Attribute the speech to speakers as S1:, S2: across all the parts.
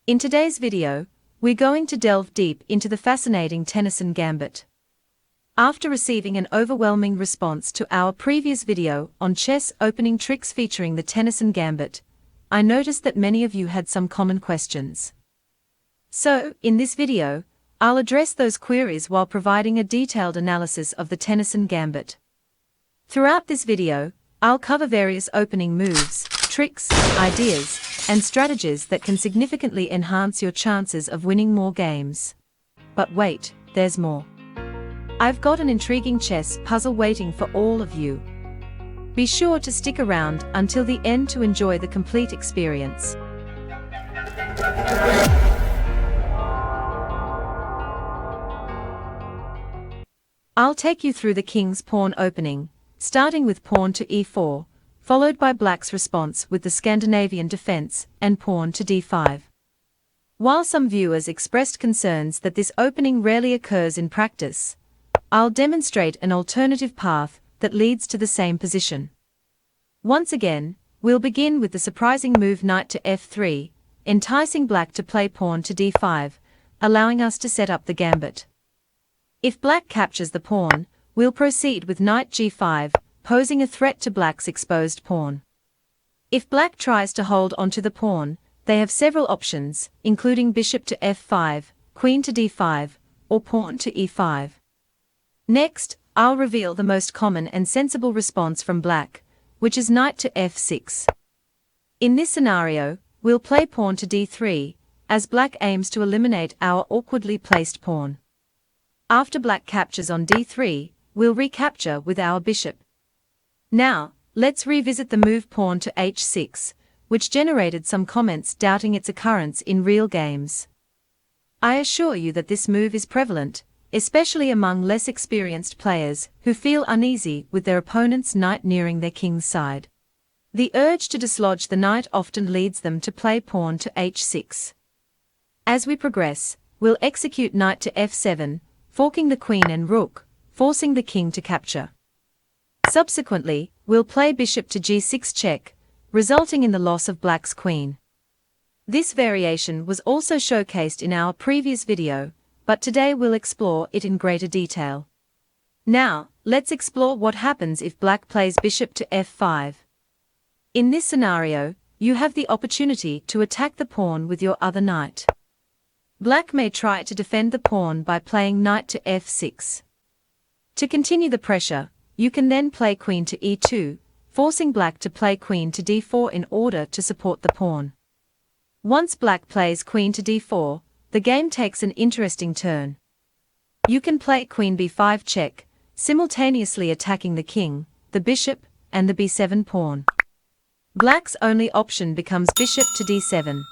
S1: In today's video, we're going to delve deep into the fascinating Tennison Gambit. After receiving an overwhelming response to our previous video on chess opening tricks featuring the Tennison Gambit, I noticed that many of you had some common questions. So, in this video, I'll address those queries while providing a detailed analysis of the Tennison Gambit. Throughout this video, I'll cover various opening moves, tricks, ideas, and strategies that can significantly enhance your chances of winning more games. But wait, there's more. I've got an intriguing chess puzzle waiting for all of you. Be sure to stick around until the end to enjoy the complete experience. I'll take you through the king's pawn opening, starting with pawn to e4, followed by black's response with the Scandinavian defense and pawn to d5. While some viewers expressed concerns that this opening rarely occurs in practice, I'll demonstrate an alternative path that leads to the same position. Once again, we'll begin with the surprising move knight to f3, enticing black to play pawn to d5, allowing us to set up the gambit. If black captures the pawn, we'll proceed with knight g5, posing a threat to black's exposed pawn. If black tries to hold onto the pawn, they have several options, including bishop to f5, queen to d5, or pawn to e5. Next, I'll reveal the most common and sensible response from black, which is knight to f6. In this scenario, we'll play pawn to d3, as black aims to eliminate our awkwardly placed pawn. After black captures on d3, we'll recapture with our bishop. Now, let's revisit the move pawn to h6, which generated some comments doubting its occurrence in real games. I assure you that this move is prevalent, especially among less experienced players who feel uneasy with their opponent's knight nearing their king's side. The urge to dislodge the knight often leads them to play pawn to h6. As we progress, we'll execute knight to f7, forking the queen and rook, forcing the king to capture. Subsequently, we'll play bishop to g6 check, resulting in the loss of black's queen. This variation was also showcased in our previous video, but today we'll explore it in greater detail. Now, let's explore what happens if black plays bishop to f5. In this scenario, you have the opportunity to attack the pawn with your other knight. Black may try to defend the pawn by playing knight to f6. To continue the pressure, you can then play queen to e2, forcing black to play queen to d4 in order to support the pawn. Once black plays queen to d4, the game takes an interesting turn. You can play queen b5 check, simultaneously attacking the king, the bishop, and the b7 pawn. Black's only option becomes bishop to d7.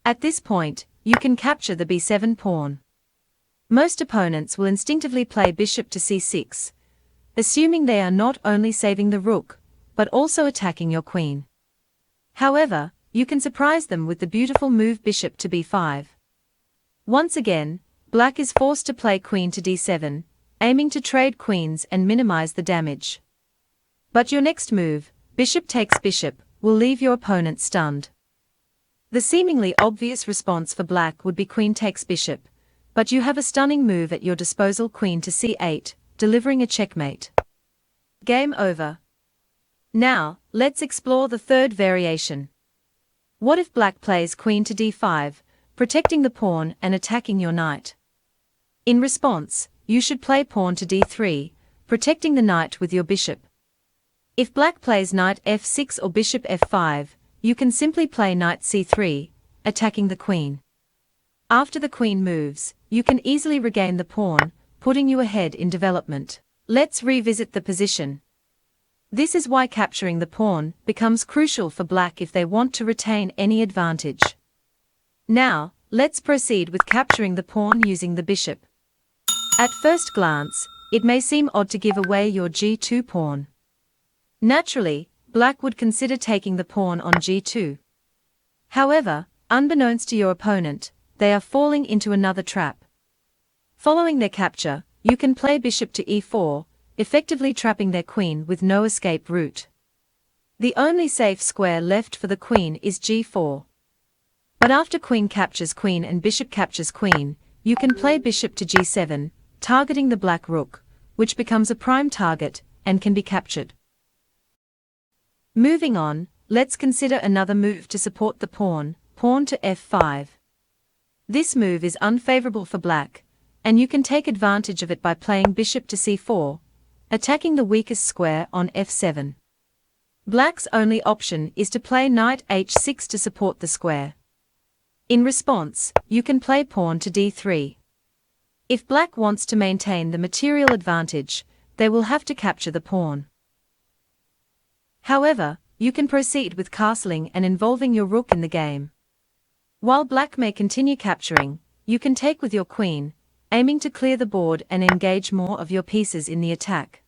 S1: At this point, you can capture the b7 pawn. Most opponents will instinctively play bishop to c6, assuming they are not only saving the rook, but also attacking your queen. However, you can surprise them with the beautiful move bishop to b5. Once again, black is forced to play queen to d7, aiming to trade queens and minimize the damage. But your next move, bishop takes bishop, will leave your opponent stunned. The seemingly obvious response for black would be queen takes bishop, but you have a stunning move at your disposal, queen to c8, delivering a checkmate. Game over. Now, let's explore the third variation. What if black plays queen to d5, protecting the pawn and attacking your knight? In response, you should play pawn to d3, protecting the knight with your bishop. If black plays knight f6 or bishop f5, you can simply play knight c3, attacking the queen. After the queen moves, you can easily regain the pawn, putting you ahead in development. Let's revisit the position. This is why capturing the pawn becomes crucial for black if they want to retain any advantage. Now, let's proceed with capturing the pawn using the bishop. At first glance, it may seem odd to give away your g2 pawn. Naturally, black would consider taking the pawn on g2. However, unbeknownst to your opponent, they are falling into another trap. Following their capture, you can play bishop to e4, effectively trapping their queen with no escape route. The only safe square left for the queen is g4. But after queen captures queen and bishop captures queen, you can play bishop to g7, targeting the black rook, which becomes a prime target and can be captured. Moving on, let's consider another move to support the pawn, pawn to f5. This move is unfavorable for black, and you can take advantage of it by playing bishop to c4, attacking the weakest square on f7. Black's only option is to play knight h6 to support the square. In response, you can play pawn to d3. If black wants to maintain the material advantage, they will have to capture the pawn. However, you can proceed with castling and involving your rook in the game. While black may continue capturing, you can take with your queen, aiming to clear the board and engage more of your pieces in the attack.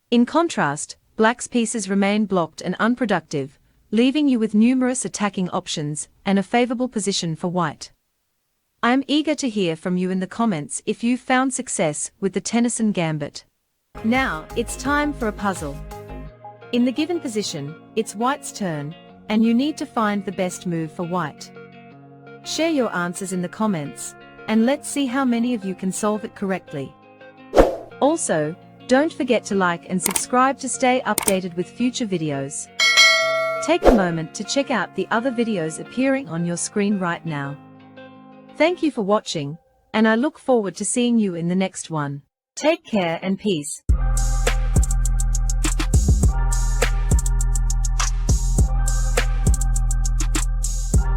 S1: In contrast, black's pieces remain blocked and unproductive, leaving you with numerous attacking options and a favorable position for white. I am eager to hear from you in the comments if you've found success with the Tennison Gambit. Now, it's time for a puzzle. In the given position, it's white's turn, and you need to find the best move for white. Share your answers in the comments, and let's see how many of you can solve it correctly. Also, don't forget to like and subscribe to stay updated with future videos. Take a moment to check out the other videos appearing on your screen right now. Thank you for watching, and I look forward to seeing you in the next one. Take care and peace.